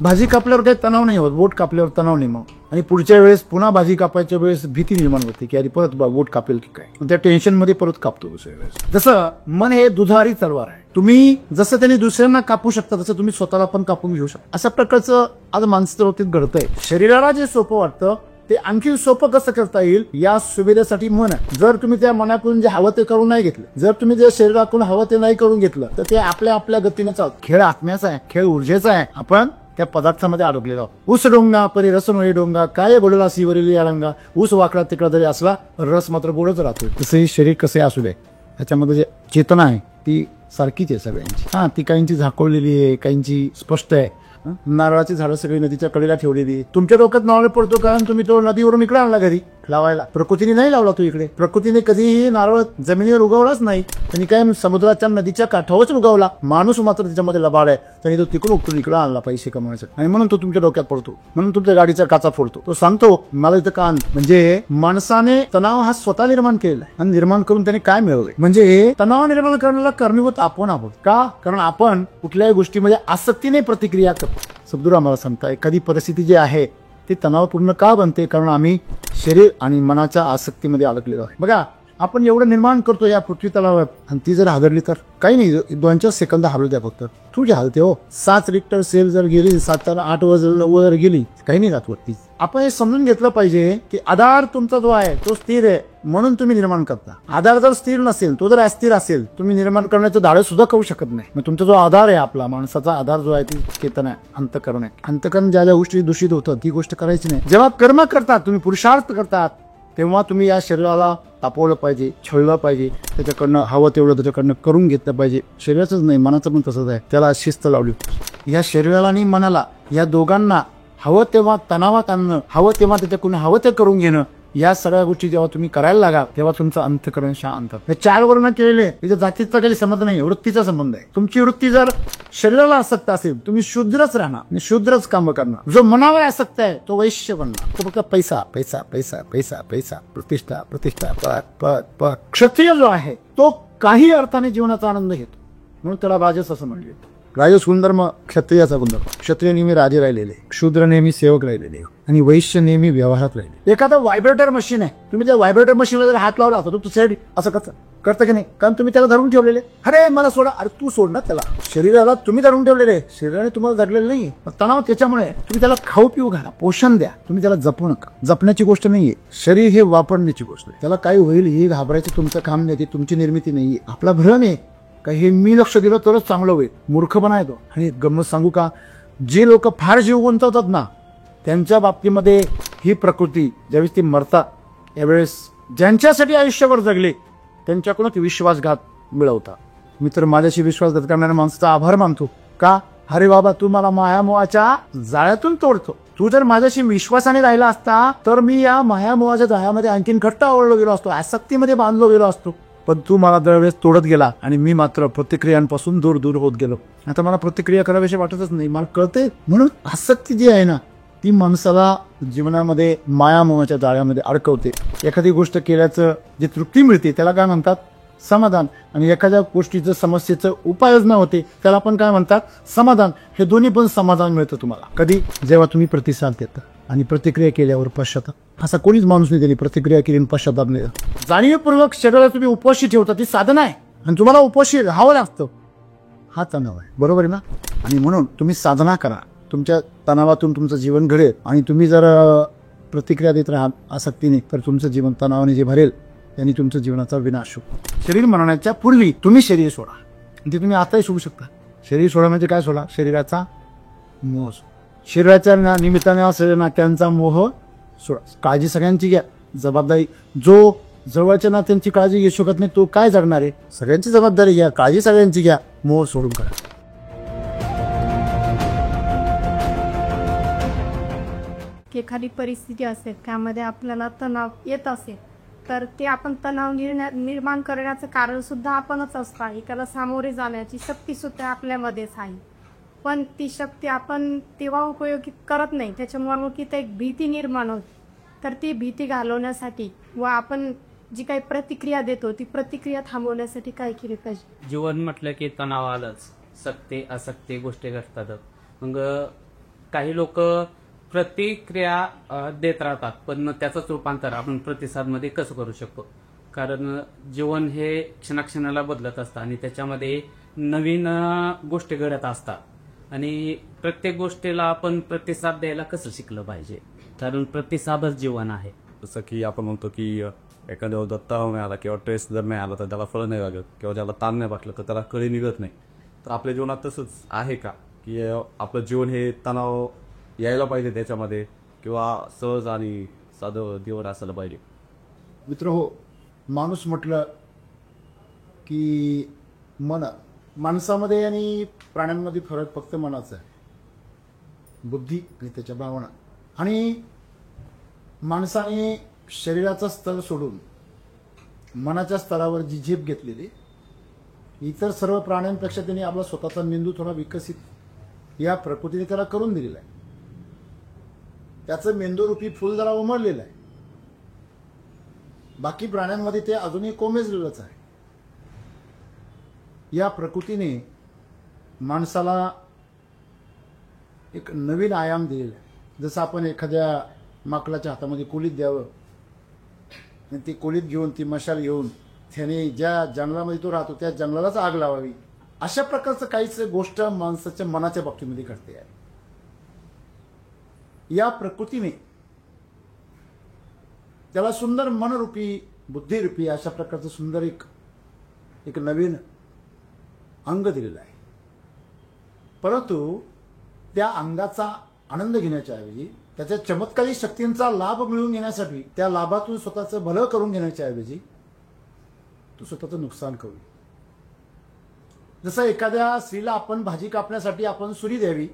भाजी कापल्यावर काही तणाव नाही होत, बोट कापल्यावर तणाव नाही मग. आणि पुढच्या वेळेस पुन्हा भाजी कापायच्या वेळेस भीती निर्माण होते की अरे परत बोट कापेल की काय, त्या टेन्शन मध्ये परत कापतो दुसऱ्या वेळेस. जसं मन हे दुधारी तलवार आहे, तुम्ही जसं त्यांनी दुसऱ्यांना कापू शकता तसं तुम्ही स्वतःला पण कापून घेऊ शकता. अशा प्रकारचं आज मानसिकतेत घडतंय. शरीराला जे सोपं वाटतं ते आणखी सोपं कसं करता येईल या सुविधेसाठी मन आहे. जर तुम्ही त्या मनाकडून जे हवं ते करून नाही घेतलं, जर तुम्ही जे शरीराकडून हवं ते नाही करून घेतलं, तर ते आपल्या गतीने चालतं. खेळ आत्म्याचा आहे, खेळ ऊर्जेचा आहे. आपण त्या पदार्थामध्ये अडकलेलो आहोत. ऊस डोंगा परी रसनोळी डोंगा, काय बोलला सीवरील या रंगा, ऊस वाकडा तिकडा जरी असला रस मात्र गोडच राहतो. तसंही शरीर कसे असू दे, त्याच्यामध्ये जे चेतना आहे ती सारखीच आहे सगळ्यांची. हा, ती काहींची झाकवलेली आहे, काहींची स्पष्ट आहे. नारळाची झाडं सगळी नदीच्या कडेला ठेवलेली. तुमच्या डोक्यात नारळ पडतो कारण तुम्ही तो नदीवरून इकडे आणला घरी लावायला. प्रकृतीने नाही लावला तो इकडे. प्रकृतीने कधीही नारळ जमिनीवर उगवलाच नाही. त्यांनी काय समुद्राच्या नदीच्या काठावरच उगवला. माणूस मात्र त्याच्यामध्ये लबाड आहे. त्यांनी तो तिकडून उठून इकडे आणला पैसे कमवायचा, आणि म्हणून तो तुमच्या डोक्यात पडतो, म्हणून तुमच्या गाडीचा काचा फोडतो. तो सांगतो मला इथं का. म्हणजे माणसाने तणाव हा स्वतः निर्माण केलेला आहे, आणि निर्माण करून त्याने काय मिळवलंय. म्हणजे तणाव निर्माण करण्याला कारणीभूत आपण आहोत. का? कारण आपण कुठल्याही गोष्टीमध्ये आसक्तीने प्रतिक्रिया करतो. सद्गुरू आम्हाला सांगता एखादी परिस्थिती जी आहे ती तणावपूर्ण का बनते, कारण आम्ही शरीर आणि मनाच्या आसक्तीमध्ये अडकलेलो आहे. बघा, आपण एवढं निर्माण करतो या पृथ्वी तलावर, आणि ती जर हादरली तर काही नाही, 2-4 सेकंद हालू द्या फक्त, तुझी हालते हो. 7 रिक्टर सेल जर गेली, 7 तर 8 वर गेली, काही नाही जात वरती. आपण हे समजून घेतलं पाहिजे की आधार तुमचा जो आहे तो स्थिर आहे, म्हणून तुम्ही निर्माण करता. आधार जर स्थिर नसेल, तो जर अस्थिर असेल, तुम्ही निर्माण करण्याचं धाडस सुद्धा करू शकत नाही. मग तुमचा जो आधार आहे, आपला माणसाचा आधार जो आहे ती चेतना आहे, अंतःकरण आहे. अंतःकरण ज्या ज्या गोष्टी दूषित होतं ती गोष्ट करायची नाही. जेव्हा कर्म करतात, तुम्ही पुरुषार्थ करतात, तेव्हा तुम्ही या शरीराला तापवलं पाहिजे, छळलं पाहिजे, त्याच्याकडनं हवं तेवढं त्याच्याकडनं करून घेतलं पाहिजे. शरीराचंच नाही, मनाचं पण तसंच आहे. त्याला शिस्त लावली. या शरीराला आणि मनाला, या दोघांना हवं तेव्हा तणावात आणणं, हवं तेव्हा त्याच्याकडून हवं ते करून घेणं, या सगळ्या गोष्टी जेव्हा तुम्ही करायला लागा तेव्हा तुमचं अंतःकरण शांत. हे 4 वर्ण केलेले, तिच्या जातीचा काही संबंध नाही, वृत्तीचा संबंध आहे. तुमची वृत्ती जर शरीराला आसक्त असेल, तुम्ही शूद्रच राहणार आणि शूद्रच काम करणार. जो मनावर आसक्त आहे तो वैश्य बनणार. तो फक्त पैसा पैसा पैसा पैसा पैसा, प्रतिष्ठा प्रतिष्ठा, पद पद पद. क्षत्रिय जो आहे तो काही अर्थाने जीवनाचा आनंद घेतो, म्हणून त्याला राजस असं म्हणले. राजस गुणधर्म क्षत्रियाचा गुणधर्म. क्षत्रिय नेहमी राजे राहिलेले, शूद्र नेहमी सेवक राहिलेले, आणि वैश्य नेहमी व्यवहारात राहिले. एखादा व्हायब्रेटर मशीन आहे, तुम्ही त्या व्हायब्रेटर मशीनला जर हात लावला तर दुसऱ्या असं करतं की नाही, कारण तुम्ही त्याला धरून ठेवलेले. अरे मला सोडा, अरे तू सोड ना त्याला. शरीराला तुम्ही धरून ठेवलेले, शरीराने तुम्हाला धरलेलं नाही. तणाव त्याच्यामुळे. तुम्ही त्याला खाऊ पिऊ घाला, पोषण द्या, तुम्ही त्याला जपू नका. जपण्याची गोष्ट नाहीये, शरीर हे वापरण्याची गोष्ट आहे. त्याला काय होईल हे घाबरायचं तुमचं काम नाही, ती तुमची निर्मिती नाहीये. आपला भ्रम आहे काही हे मी लक्ष दिलं तरच चांगलं होईल, मूर्खपणा येतो. आणि गंमत सांगू का, जे लोक फार जीव गुंतवतात ना, त्यांच्या बाबतीमध्ये ही प्रकृती ज्यावेळेस ती मरतात, यावेळेस ज्यांच्यासाठी आयुष्यभर जगले त्यांच्याकडून ती विश्वासघात मिळवतात. मी तर माझ्याशी विश्वासघात करणाऱ्या माणसाचा आभार मानतो. का? अरे बाबा, तू मला मायामोहाच्या जाळ्यातून तोडतो. तू जर माझ्याशी विश्वासाने राहिला असता तर मी या मायामोहाच्या जाळ्यामध्ये आणखीन घट्ट आवडलो गेलो असतो, आसक्तीमध्ये बांधलो गेलो असतो. पण तू मला दरवेळेस तोडत गेला, आणि मी मात्र प्रतिक्रियांपासून दूर दूर होत गेलो. आता मला प्रतिक्रिया कराविषयी वाटतच नाही, मला कळते. म्हणून आसक्ती जी आहे ना, ती माणसाला जीवनामध्ये मायामोहाच्या जाळ्यामध्ये अडकवते. एखादी गोष्ट केल्याचं जी तृप्ती मिळते त्याला काय म्हणतात? समाधान. आणि एखाद्या गोष्टीचं समस्येचं उपाययोजना होते त्याला पण काय म्हणतात? समाधान. हे दोन्ही पण समाधान मिळतं तुम्हाला कधी? जेव्हा तुम्ही प्रतिसाद देता आणि प्रतिक्रिया केल्यावर पश्चाताप. असा कोणीच माणूस नाही त्यांनी प्रतिक्रिया केली आणि पश्चाताप नाही. जाणीवपूर्वक शरीराला तुम्ही उपवाशी ठेवता, ती साधना आहे, आणि तुम्हाला उपवाशी राहावं लागतं. हा तणाव आहे, बरोबर आहे ना? आणि म्हणून तुम्ही साधना करा, तुमच्या तणावातून तुमचं जीवन घडेल. आणि तुम्ही जर प्रतिक्रिया देत राहा आसक्तीने, तर तुमचं जीवन तणावाने जे भरेल त्यांनी तुमच्या जीवनाचा विनाश होतो. शरीर मरण्याच्या पूर्वी तुम्ही शरीर सोडा, ते तुम्ही आताही सोडू शकता. शरीर सोडा म्हणजे काय सोडा? शरीराचा मोह. शरीराच्या निमित्ताने असलेल्या नात्यांचा मोह सोडा. काळजी सगळ्यांची घ्या, जबाबदारी. जो जवळच्या नात्यांची काळजी घेऊ शकत नाही तो काय जगणार आहे? सगळ्यांची जबाबदारी घ्या, काळजी सगळ्यांची घ्या, मोह सोडून करा. एखादी परिस्थिती असेल त्यामध्ये आपल्याला तणाव येत असेल तर ते आपण तणाव निर्माण करण्याचं कारण सुद्धा आपणच असतो आहे. त्याला सामोरे जाण्याची शक्ती सुद्धा आपल्यामध्येच आहे, पण ती शक्ती आपण तेव्हा उपयोगी करत नाही. त्याच्यामुळे मग तिथे एक भीती निर्माण होते. तर ती भीती घालवण्यासाठी व आपण जी काही प्रतिक्रिया देतो ती प्रतिक्रिया थांबवण्यासाठी काय केले पाहिजे? जीवन म्हटलं की तणाव आलंच, सक्ते असक्ते गोष्टी घडतात. मग काही लोक प्रतिक्रिया देत राहतात, पण त्याचंच रूपांतर आपण प्रतिसादमध्ये कसं करू शकतो? कारण जीवन हे क्षणाक्षणाला बदलत असतं आणि त्याच्यामध्ये नवीन गोष्टी घडत असतात आणि प्रत्येक गोष्टीला आपण प्रतिसाद द्यायला कसं शिकलं पाहिजे? कारण प्रतिसादच जीवन आहे. जसं की आपण म्हणतो की एखाद्यावर दत्ताव मिळाला किंवा ट्रेस जर मिळाला तर त्याला फळ नाही लागत किंवा त्याला ताण नाही बसलं तर त्याला कळी निघत नाही. तर आपल्या जीवनात तसंच आहे का की आपलं जीवन हे तणाव यायला पाहिजे त्याच्यामध्ये किंवा सहज आणि साधं जीवन असायला पाहिजे? मित्र हो, माणूस म्हटलं की माणसामध्ये आणि प्राण्यांमध्ये फरक फक्त मनाचा आहे. बुद्धी आणि त्याच्या भावना. आणि माणसाने शरीराचा स्तर सोडून मनाच्या स्तरावर जी झेप घेतलेली, इतर सर्व प्राण्यांपेक्षा त्यांनी आपला स्वतःचा मेंदू थोडा विकसित या प्रकृतीने त्याला करून दिलेला आहे. त्याचं मेंदूरूपी फुल जरा उमरलेलं आहे. बाकी प्राण्यांमध्ये ते अजूनही कोमेजलेलंच आहे. या प्रकृतीने माणसाला एक नवीन आयाम दिलेला आहे. जसं आपण एखाद्या माकडाच्या हातामध्ये कोलीत द्यावं आणि ती कोलीत घेऊन ती मशाल घेऊन त्याने ज्या जंगलामध्ये तो राहतो त्या जंगलालाच आग लावावी, अशा प्रकारचं काहीच गोष्ट माणसाच्या मनाच्या बाबतीमध्ये घडते आहे. या प्रकृतीने त्याला सुंदर मनरूपी बुद्धिरूपी अशा प्रकारचं सुंदर एक नवीन अंग दिलेलं आहे. परंतु त्या अंगाचा आनंद घेण्याच्या ऐवजी त्याच्या चमत्कारी शक्तींचा लाभ मिळवून घेण्यासाठी त्या लाभातून स्वतःचं भलं करून घेण्याच्या ऐवजी तो स्वतःचं नुकसान करू. जसं एखाद्या स्त्रीला आपण भाजी कापण्यासाठी आपण सुरी द्यावी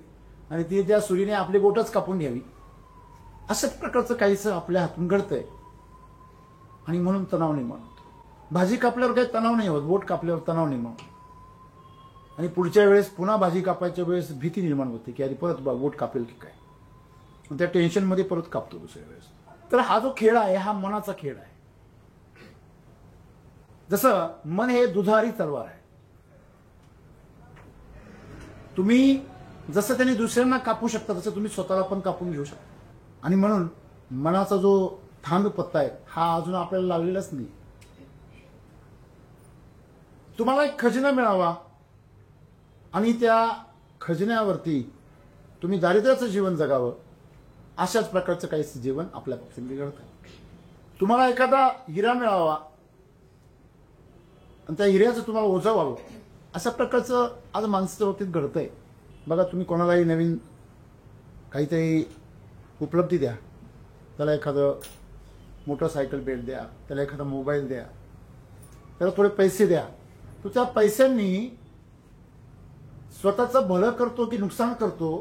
आणि ती त्या सुरीने आपली बोटच कापून घ्यावी, अशाच प्रकारचं काहीच आपल्या हातून घडतंय आणि म्हणून तणाव निर्माण होतो. भाजी कापल्यावर काही तणाव नाही होत, बोट कापल्यावर तणाव निर्माण होतो आणि पुढच्या वेळेस पुन्हा भाजी कापायच्या वेळेस भीती निर्माण होते की अरे परत बोट कापेल की काय, त्या टेन्शनमध्ये परत कापतो दुसऱ्या वेळेस. तर हा जो खेळ आहे हा मनाचा खेळ आहे. जसं मन हे दुधारी तलवार आहे. तुम्ही जसं त्याने दुसऱ्यांना कापू शकता तसं तुम्ही स्वतःला पण कापून घेऊ शकता. आणि म्हणून मनाचा जो थांब पत्ता आहे हा अजून आपल्याला लागलेलाच नाही. तुम्हाला एक खजिना मिळावा आणि त्या खजिन्यावरती तुम्ही दारिद्र्याचं जीवन जगावं, अशाच प्रकारचं काही जीवन आपल्या बाबतीत घडतं. तुम्हाला एखादा हिरा मिळावा आणि त्या हिऱ्याचं तुम्हाला ओझं व्हावं, अशा प्रकारचं आज माणसाच्या बाबतीत घडतंय. बघा, तुम्ही कोणालाही नवीन काहीतरी उपलब्धी द्या, त्याला एखादं मोटरसायकल भेट द्या, त्याला एखादा मोबाईल द्या, त्याला थोडे पैसे द्या, तो त्या पैशांनी स्वतःचं भलं करतो की नुकसान करतो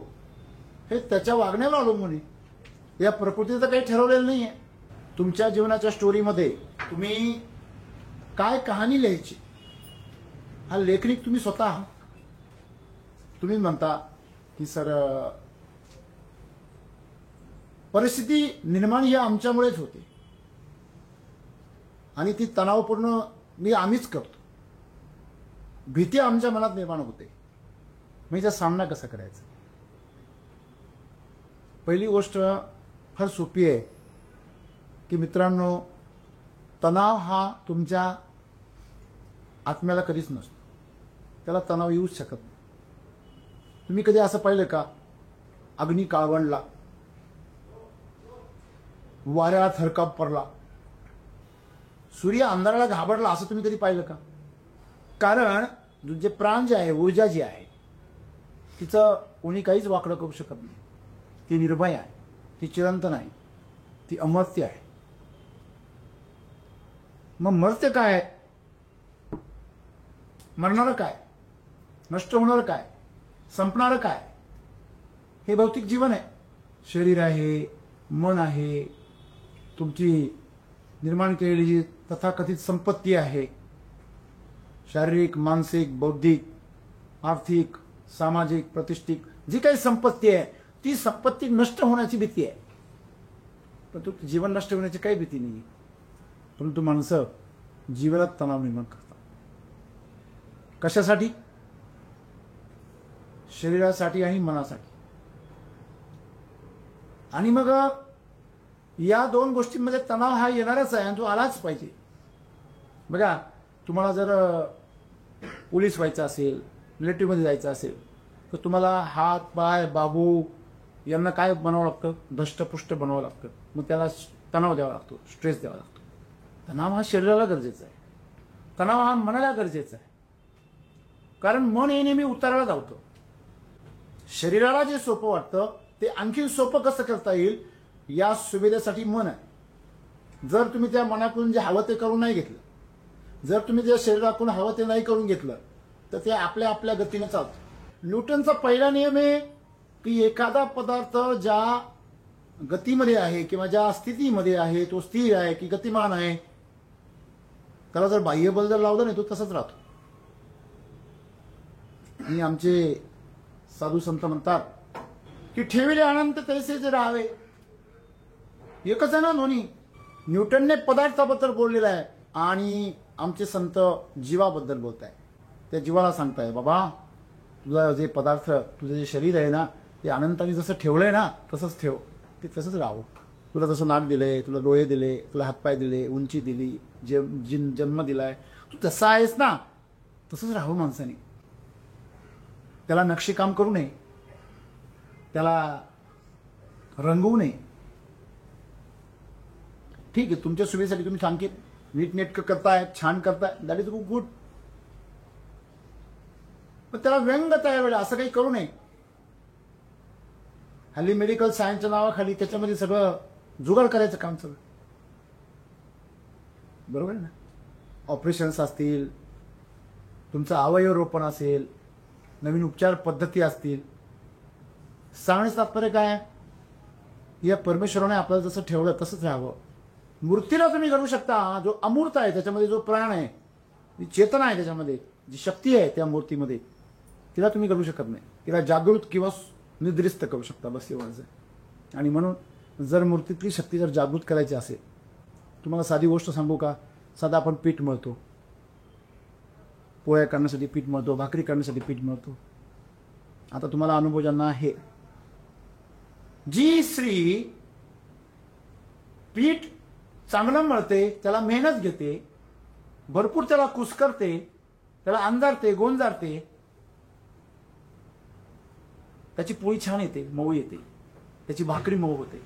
हे त्याच्या वागण्यावर अवलंबून आहे. या प्रकृतीचं काही ठरवलेलं नाही आहे. तुमच्या जीवनाच्या स्टोरीमध्ये तुम्ही काय कहाणी लिहायची हा लेखनिक तुम्ही स्वतः आहात. तुम्ही म्हणता की सर परिस्थिती निर्माण ही आमच्यामुळेच होते आणि ती तणावपूर्ण आम्हीच करतो, भीती आमच्या मनात निर्माण होते. मी त्याचा सामना कसा करायचा? पहिली गोष्ट फार सोपी आहे की मित्रांनो, तणाव हा तुमच्या आत्म्याला कधीच नसतो, त्याला तणाव येऊच शकत नाही. तुम्ही कधी असं पाहिलं का अग्नी काळवंडला, वाऱ्याला थरकाप पडला, सूर्य अंधाराला घाबरला, असं तुम्ही कधी पाहिलं का? कारण जे प्राण जे आहे, ऊर्जा जी आहे, तिचं कोणी काहीच वाकडं करू शकत नाही. ती निर्भय आहे, ती चिरंतन आहे, ती अमर्त्य आहे. मग मर्त्य काय? मरणारं काय? नष्ट होणारं काय? संपणारं काय? हे भौतिक जीवन आहे. शरीर आहे, मन आहे, तुमची निर्माण केलेली जी तथाकथित संपत्ती आहे, शारीरिक, मानसिक, बौद्धिक, आर्थिक, सामाजिक, प्रतिष्ठिक जी काही संपत्ती आहे ती संपत्ती नष्ट होण्याची भीती आहे. परंतु जीवन नष्ट होण्याची काही भीती नाही. परंतु माणसं जीवनात तणाव निर्माण करतात. कशासाठी? शरीरासाठी आणि मनासाठी. आणि मग या दोन गोष्टींमध्ये तणाव हा येणारच आहे आणि तो आलाच पाहिजे. बघा, तुम्हाला जर पोलीस व्हायचं असेल, मिलिटरीमध्ये जायचं असेल, तर तुम्हाला हात पाय बाबू यांना काय बनावं लागतं, धष्टपुष्ट बनावं लागतं. मग त्याला तणाव द्यावा लागतो, स्ट्रेस द्यावा लागतो. तणाव हा शरीराला गरजेचा आहे, तणाव हा मनाला गरजेचा आहे. कारण मन हे नेहमी उताराला धावतं. शरीराला जे सोपं वाटतं ते आणखी सोपं कसं करता येईल या सुविधेसाठी मन आहे. जर तुम्ही त्या मनाकडून जे हवं ते करून नाही घेतलं, जर तुम्ही त्या शरीराकडून हवं ते नाही करून घेतलं, तर ते आपल्या आपल्या गतीने चालतं. न्यूटनचा पहिला नियम आहे की एखादा पदार्थ ज्या गतीमध्ये आहे किंवा ज्या स्थितीमध्ये आहे तो स्थिर आहे की गतिमान आहे, त्याला जर बाह्य बल जर लावलं नाही तो तसंच राहतो. आणि आमचे साधू संत म्हणतात की ठेविले अनंत तैसे जे राहावे. एकच आहे ना दोन्ही. न्यूटनने पदार्थाबद्दल बोललेलं आहे आणि आमचे संत जीवाबद्दल बोलत आहे. त्या जीवाला सांगताय, बाबा तुझा जे पदार्थ, तुझं जे शरीर आहे ना, ते अनंताने जसं ठेवलंय ना तसंच ठेव, ते तसंच राहू. तुला जसं नाक दिलंय, तुला डोळे दिले, तुला हातपाय दिले, उंची दिली, जन्म दिलाय, तू तसा आहेस ना तसंच राहू माणसाने. त्याला नक्षीकाम करू नये, त्याला रंगवू नये. ठीक आहे, तुमच्या सुविधेसाठी तुम्ही सांगेल नीटनेटकं करताय, छान करताय, दॅट इज गुड. पण त्याला व्यंग तयार वेळेला असं काही करू नये. हल्ली मेडिकल सायन्सच्या नावाखाली त्याच्यामध्ये सगळं जुगाड करायचं काम सगळं. बरोबर आहे ना. ऑपरेशन्स असतील, तुमचं अवयव रोपण असेल, नवीन उपचार पद्धती असतील. सांगण्याचं तात्पर्य काय, या परमेश्वराने आपल्याला जसं ठेवलं तसंच राहावं. मूर्तीला तुम्ही घडवू शकता, जो अमूर्त आहे त्याच्यामध्ये जो प्राण आहे, जी चेतना आहे त्याच्यामध्ये, जी शक्ती आहे त्या मूर्तीमध्ये, तिला तुम्ही घडवू शकत नाही. तिला जागृत किंवा निद्रिस्त करू शकता, बस एवढंच आहे. आणि म्हणून जर मूर्तीतली शक्ती जर जागृत करायची असेल, तुम्हाला साधी गोष्ट सांगू का, साधा आपण पीठ मळतो, पोळ्या करण्यासाठी पीठ मळतो, भाकरी करण्यासाठी पीठ मळतो. आता तुम्हाला अनुभव ज्यांना आहे, जी स्त्री पीठ चांगलं मळते, त्याला मेहनत घेते, भरपूर त्याला कुस्करते, त्याला अंधारते, गोंजारते, त्याची पोळी छान येते, मऊ येते, त्याची भाकरी मऊ होते.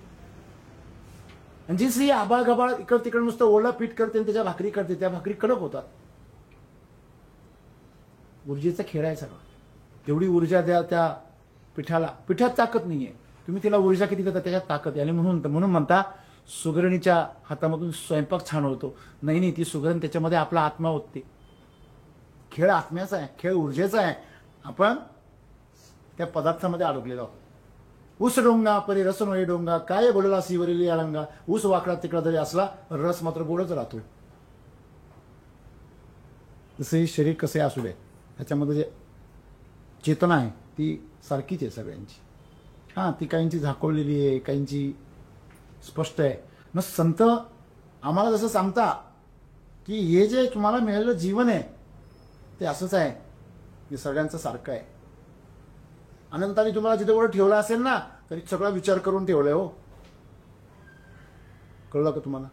आणि जी स्त्री आबाळ गबाळ इकडं तिकडे नुसतं ओला पीठ करते आणि त्याच्या भाकरी करते, त्या भाकरी कडक होतात. ऊर्जेचा खेळ आहे सगळा. तेवढी ऊर्जा द्या त्या पिठाला. पिठात ताकद नाहीये, तुम्ही तिला ऊर्जा किती देता त्याच्यात ताकद आहे. आणि म्हणून म्हणता सुगरणीच्या हातामधून स्वयंपाक छान होतो. नाही, ती सुगरण त्याच्यामध्ये आपला आत्मा होते. खेळ आत्म्याचा आहे, खेळ ऊर्जेचा आहे. आपण त्या पदार्थामध्ये अडकलेलो आहोत. ऊस डोंगा परी रस नोई डोंगा, काय बोलला सीवरील अलंगा. ऊस वाकडा तिकडा जरी असला रस मात्र गोडच राहतो. जसं शरीर कसे असू दे, त्याच्यामध्ये जे चेतना आहे ती सारखीच आहे सगळ्यांची. हां, ती काहींची झाकोळलेली आहे, काहींची स्पष्ट आहे. मग संत आम्हाला जसं सांगता की हे जे तुम्हाला मिळालेलं जीवन आहे ते असंच आहे, हे सगळ्यांचं सारखं आहे. अनंताने तुम्हाला जिथे वर ठेवलं असेल ना, तरी सगळा विचार करून ठेवलाय. हो, कळलं का तुम्हाला?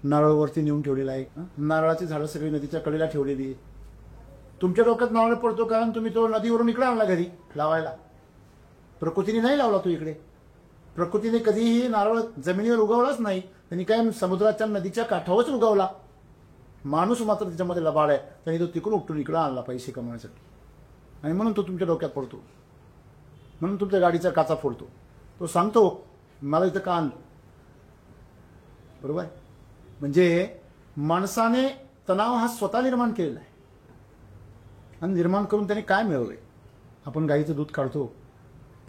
नारळवरती नेऊन ठेवलेलं आहे. नारळाची झाडं सगळी नदीच्या कडेला ठेवलेली आहे. तुमच्या डोक्यात नारळ पडतो कारण तुम्ही तो नदीवरून इकडे आणला घरी लावायला. प्रकृतीने नाही लावला तो इकडे. प्रकृतीने कधीही नारळ जमिनीवर उगवलाच नाही. त्यांनी काय समुद्राच्या नदीच्या काठावरच उगवला. माणूस मात्र त्याच्यामध्ये लबाड आहे. त्यांनी तो तिकडून उपटून इकडे आणला पैसे कमवण्यासाठी. आणि म्हणून तो तुमच्या डोक्यात पडतो, म्हणून तुमच्या गाडीचा काचा फोडतो. तो सांगतो मला इथं का आणलं. बरोबर. म्हणजे माणसाने तणाव हा स्वतः निर्माण केलेला आहे. आणि निर्माण करून त्याने काय मिळवले. आपण गाईचं दूध काढतो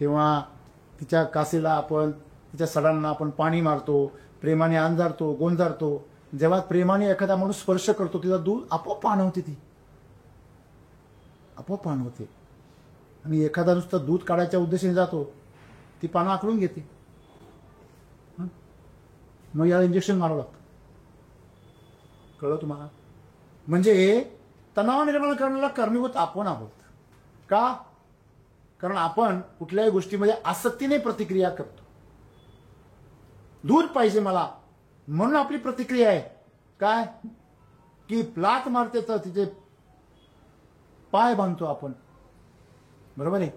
तेव्हा तिच्या कासेला आपण, तिच्या सडांना आपण पाणी मारतो, प्रेमाने अंजारतो, गोंजारतो. जेव्हा प्रेमाने एखादा माणूस स्पर्श करतो तिचा दूध आपोआप पान होते, ती आपोआप पान होते. आणि एखादा नुसता दूध काढायच्या उद्देशाने जातो, ती पानं आखडून घेते. मग याला इंजेक्शन मारावं लागतं. कळलं तुम्हाला? म्हणजे तणाव निर्माण करण्याला कारणीभूत आपण आहोत. का? कारण आपण कुठल्याही गोष्टीमध्ये आसक्तीने प्रतिक्रिया करतो. दूध पाहिजे मला, म्हणून आपली प्रतिक्रिया आहे काय की लात मारते तर तिचे पाय बांधतो आपण, बरोबर आहे.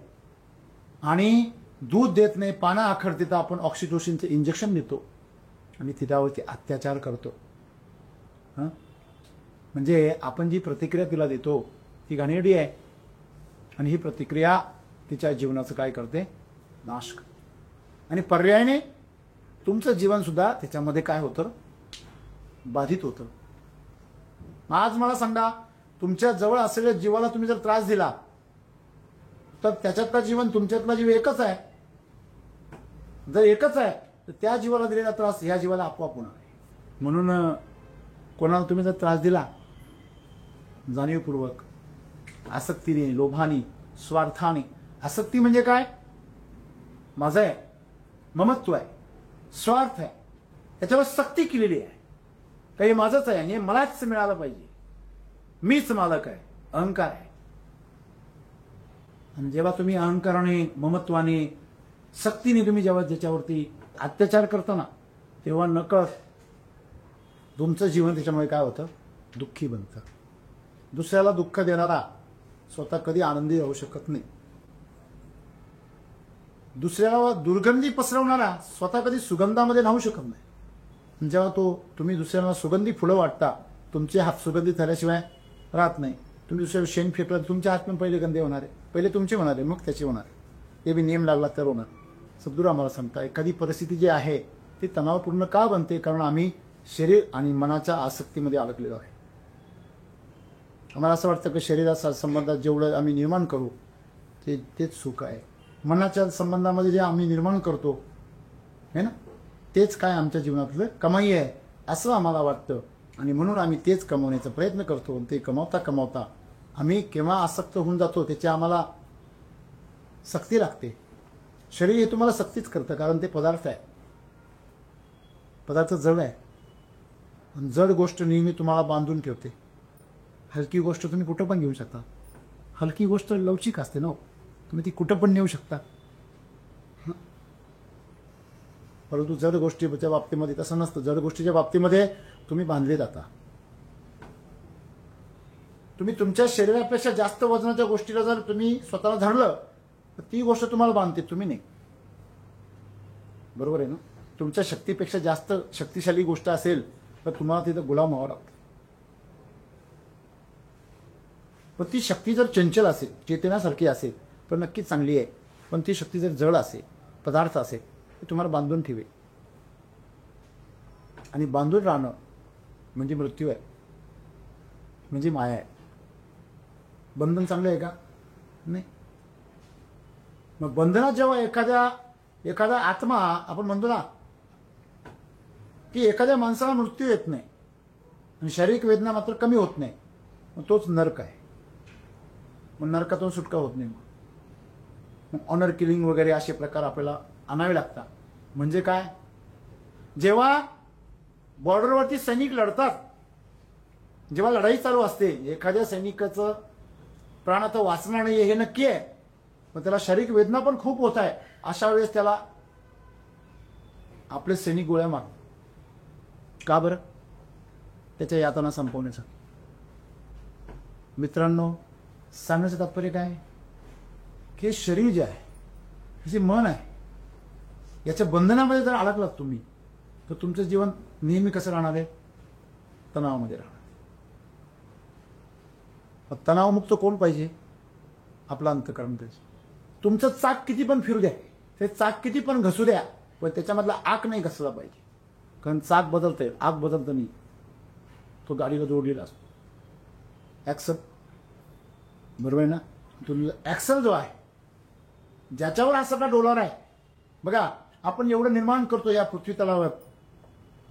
आणि दूध देत नाही, पानं आखडते तर आपण ऑक्सिटोसिनचं इंजेक्शन देतो आणि तिच्यावरती अत्याचार करतो. हं? म्हणजे आपण जी प्रतिक्रिया तिला देतो ती घाणेरडी आहे आणि ही प्रतिक्रिया तिच्या जीवनाचं काय करते, नाश करते. आणि पर्यायाने तुमचं जीवन सुद्धा त्याच्यामध्ये काय होतं, बाधित होतं. आज मला सांगा, तुमच्या जवळ असलेल्या जीवाला तुम्ही जर त्रास दिला तर त्याच्यातलं जीवन तुमच्यातला जीव एकच आहे. जर एकच आहे तर त्या जीवाला दिलेला त्रास ह्या जीवाला आपोआप होणार आहे. म्हणून कोणाला तुम्ही जर त्रास दिला जाणीवपूर्वक, आसक्तीने, लोभाने, स्वार्थाने, आसक्ती म्हणजे काय, माझं आहे, ममत्व आहे, स्वार्थ आहे, त्याच्यावर सक्ती केलेली आहे, काही माझंच आहे आणि हे मलाच मिळालं पाहिजे, मीच मालक आहे, अहंकार आहे. आणि जेव्हा तुम्ही अहंकाराने, ममत्वाने, सक्तीने तुम्ही जेव्हा ज्याच्यावरती अत्याचार करता ना, तेव्हा नकळत तुमचं जीवन त्याच्यामुळे काय होतं, दुःखी बनतं. दुसऱ्याला दुःख देणारा स्वतः कधी आनंदी राहू शकत नाही. दुसऱ्याला दुर्गंधी पसरवणारा स्वतः कधी सुगंधामध्ये राहू शकत नाही. जेव्हा तुम्ही दुसऱ्याला सुगंधी फुलं वाटता, तुमचे हात सुगंधी झाल्याशिवाय राहत नाही. तुम्ही दुसऱ्या शेण फेकलं, तुमचे हात पण पहिले गंदे होणार आहे, पहिले तुमचे होणार आहे, मग त्याचे होणार. ते बी नेम लागला तर होणार. सद्गुरू आम्हाला सांगता, एखादी परिस्थिती जी आहे ती तणावपूर्ण का बनते, कारण आम्ही शरीर आणि मनाच्या आसक्तीमध्ये अडकलेलो आहे. आम्हाला असं वाटतं की शरीराच्या संबंधात जेवढं आम्ही निर्माण करू तेच सुख आहे. मनाच्या संबंधामध्ये जे आम्ही निर्माण करतो है ना, तेच काय आमच्या जीवनातलं कमाई आहे असं आम्हाला वाटतं. आणि म्हणून आम्ही तेच कमवण्याचा प्रयत्न करतो. ते कमावता कमावता आम्ही केव्हा आसक्त होऊन जातो त्याची आम्हाला सक्ती लागते. शरीर हे तुम्हाला सक्तीच करतं, कारण ते पदार्थ आहे, पदार्थ जड आहे. आणि जड गोष्ट नेहमी तुम्हाला बांधून ठेवते. हलकी गोष्ट तुम्ही कुठं पण घेऊ शकता. हलकी गोष्ट लवचिक असते ना, तुम्ही ती कुठं पण नेऊ शकता. परंतु जड गोष्टीच्या बाबतीमध्ये तसं नसतं. जड गोष्टीच्या बाबतीमध्ये तुम्ही बांधले जाता. तुम्ही तुमच्या शरीरापेक्षा जास्त वजनाच्या गोष्टीला जर तुम्ही स्वतःला धरलं तर ती गोष्ट तुम्हाला बांधते, तुम्ही नाही. बरोबर आहे ना. तुमच्या शक्तीपेक्षा जास्त शक्तिशाली गोष्ट असेल तर तुम्हाला तिथं गुलाम व्हावं लागतं. पण ती शक्ती जर चंचल असेल, चेतनासारखी असेल तर नक्कीच चांगली आहे. पण ती शक्ती जर जड असेल, पदार्थ असेल, तर तुम्हाला बांधून ठेवे. आणि बांधून राहणं म्हणजे मृत्यू आहे, म्हणजे माया आहे. बंधन चांगलं आहे का, नाही. मग बंधनात जेव्हा एखादा आत्मा, आपण म्हणतो ना की एखाद्या माणसाला मृत्यू येत नाही आणि शारीरिक वेदना मात्र कमी होत नाही, मग तोच नरक आहे. मग नरकातून सुटका होत नाही. मग ऑनर किलिंग वगैरे असे प्रकार आपल्याला आणावे लागतात. म्हणजे काय, जेव्हा बॉर्डरवरती सैनिक लढतात, जेव्हा लढाई चालू असते, एखाद्या सैनिकाचं प्राण आता वाचणार नाही हे नक्की आहे, पण त्याला शारीरिक वेदना पण खूप होत आहे. अशा वेळेस त्याला आपले सैनिक गोळ्या मारतात. का बरं, त्याच्या यातना संपवण्याचं. मित्रांनो, सांगण्याचं तात्पर्य काय, की हे शरीर जे आहे, हे मन आहे, याच्या बंधनामध्ये जर अडकलात तुम्ही तर तुमचं जीवन नेहमी कसं राहणार आहे, तणावामध्ये राहणार. तणावमुक्त कोण पाहिजे, आपला अंतःकरण पाहिजे. तुमचं चाक किती पण फिरू द्या, ते चाक किती पण घसू द्या, पण त्याच्यामधला आग नाही घसला पाहिजे. कारण चाक बदलतंय, आग बदलतं नाही. तो गाडीला जोडलेला असतो. ॲक्सल, बरोबर आहे ना. तुमचा ॲक्सल जो आहे, ज्याच्यावर हा सगळा डोलार आहे, बघा आपण एवढं निर्माण करतो या पृथ्वी तलावर,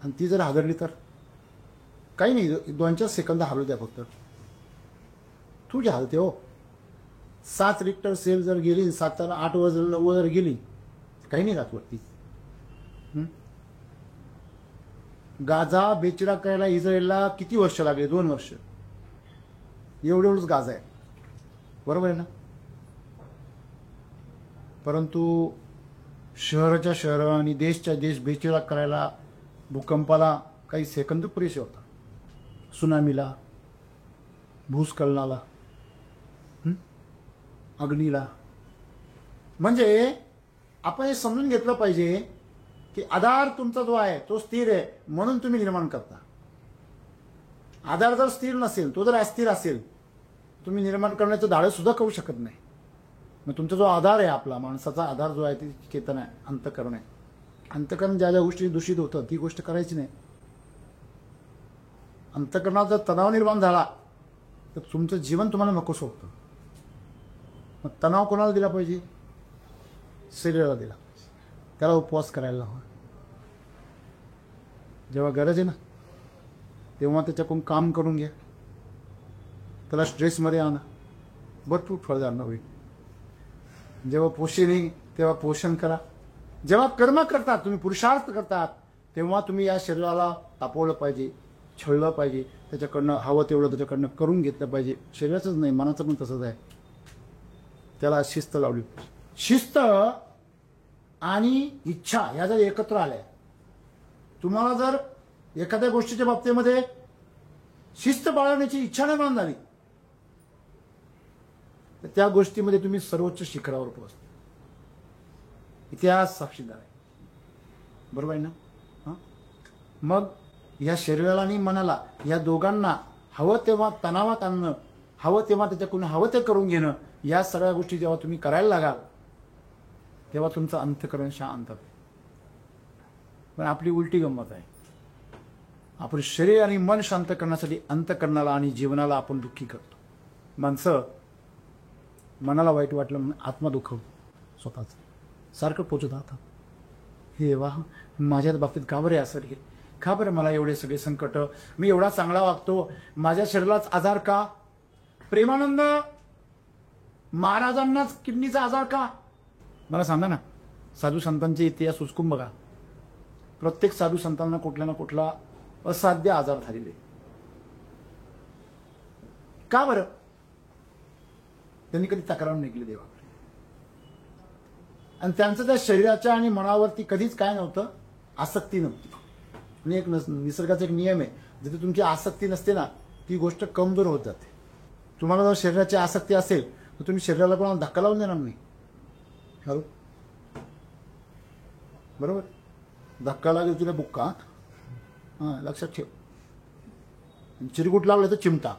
आणि ती जर हादरली तर काही नाही, 2-4 सेकंद हालू द्या फक्त, तुझी हालते हो. 7 रिक्टर सेल जर गेली, 7 तर 8 वर 9 जर गेली, काही नाही राहत वरती. गाझा बेचिरा करायला इस्रायलला किती वर्ष लागले, 2 वर्ष. एवढंच गाझा आहे, बरोबर आहे ना. परंतु शहराच्या शहर आणि देशच्या देश बेचिराग करायला भूकंपाला काही सेकंद पुरेसे होता, सुनामीला, भूस्खलनाला, अग्नीला. म्हणजे आपण हे समजून घेतलं पाहिजे की आधार तुमचा जो आहे तो स्थिर आहे म्हणून तुम्ही निर्माण करता. आधार जर स्थिर नसेल, तो जर अस्थिर असेल, तुम्ही निर्माण करण्याचं धाडस सुद्धा करू शकत नाही. मग तुमचा जो आधार आहे, आपला माणसाचा आधार जो आहे ती चेतन आहे, अंतःकरण आहे. अंतःकरण ज्या ज्या गोष्टी दूषित होतं ती गोष्ट करायची नाही. अंतःकरणात जर तणाव निर्माण झाला तर तुमचं जीवन तुम्हाला नकोसं होतं. मग तणाव कोणाला दिला पाहिजे? शरीराला दिला पाहिजे. त्याला उपवास करायला हवा. जेव्हा गरज आहे ना तेव्हा त्याच्याकडून काम करून घ्या. त्याला स्ट्रेसमध्ये आणा, भरपूर फळदार होईल. जेव्हा पोषण येईल तेव्हा पोषण करा. जेव्हा कर्म करतात, तुम्ही पुरुषार्थ करतात, तेव्हा तुम्ही या शरीराला तापवलं पाहिजे, छळलं पाहिजे, त्याच्याकडनं हवं तेवढं त्याच्याकडनं करून घेतलं पाहिजे. शरीराचंच नाही, मनाचं पण तसंच आहे. त्याला शिस्त लावली. शिस्त आणि इच्छा ह्या जर एकत्र आल्या, तुम्हाला जर एखाद्या गोष्टीच्या बाबतीमध्ये शिस्त बाळगण्याची इच्छा निर्माण झाली तर त्या गोष्टीमध्ये तुम्ही सर्वोच्च शिखरावर पोहोचता. इतिहास साक्षीदार आहे. बरोबर आहे ना? हां, मग या शरीराला आणि मनाला, या दोघांना हवं तेव्हा तणावात आणणं, हवं तेव्हा त्याच्याकडून हवं ते करून घेणं, या सगळ्या गोष्टी जेव्हा तुम्ही करायला लागाल तेव्हा तुमचं अंतःकरण शांत होतं. पण आपली उलटी गंमत आहे. आपण शरीर आणि मन शांत करण्यासाठी अंतःकरणाला आणि जीवनाला आपण दुःखी करतो. माणसं मनाला वाईट वाटलं म्हणून आत्मा दुखवतो स्वतःच, सारखं पोचत राहतात. हे वा, माझ्या बाबतीत का बरे असं रे, का बरं मला एवढे सगळे संकट, मी एवढा चांगला वागतो, माझ्या शरीरालाच आजार का? प्रेमानंद महाराजांनाच किडनीचा आजार का? मला सांगा ना. साधू संतांचे इतिहास उचकून बघा. प्रत्येक साधू संतांना कुठला ना कुठला असाध्य आजार झालेले. का बरं? त्यांनी कधी तक्रार नाही केली देवाकडे. आणि त्यांचं त्या शरीराच्या आणि मनावरती कधीच काय नव्हतं, आसक्ती नव्हती. आणि एक निसर्गाचा एक नियम आहे, जिथे तुमची आसक्ती नसते ना ती गोष्ट कमजोर होत जाते. तुम्हाला जर शरीराची आसक्ती असेल तर तुम्ही शरीराला कोणाला धक्का लावून देणार नाही. हॅलो, बरोबर? धक्का लागेल तुला बुक्का, हां लक्षात ठेव. चिरगुट लावलं तर चिमटा,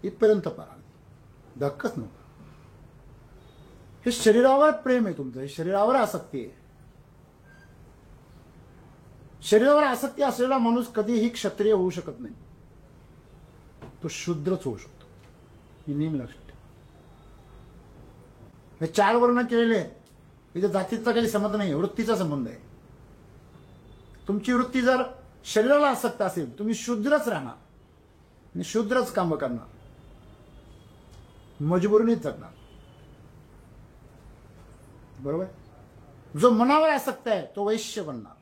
इथपर्यंत पारा, धक्काच नव्हता. हे शरीरावर प्रेम आहे तुमचं, हे शरीरावर आसक्ती आहे. शरीरावर आसक्ती असलेला माणूस कधीही क्षत्रिय होऊ शकत नाही. तो शूद्रच होऊ शकतो. ही नेहमी लक्षात ठेव. हे 4 वर्ण केलेले आहेत. इथे जातीचा काही संबंध नाही, वृत्तीचा संबंध आहे. तुमची वृत्ती जर शरीराला आसक्त असेल, तुम्ही शूद्रच राहणार आणि शूद्रच काम करणार, मजबुरीनेच जगणार. बरोबर? जो मनावर आसक्त आहे तो वैश्य बनणार.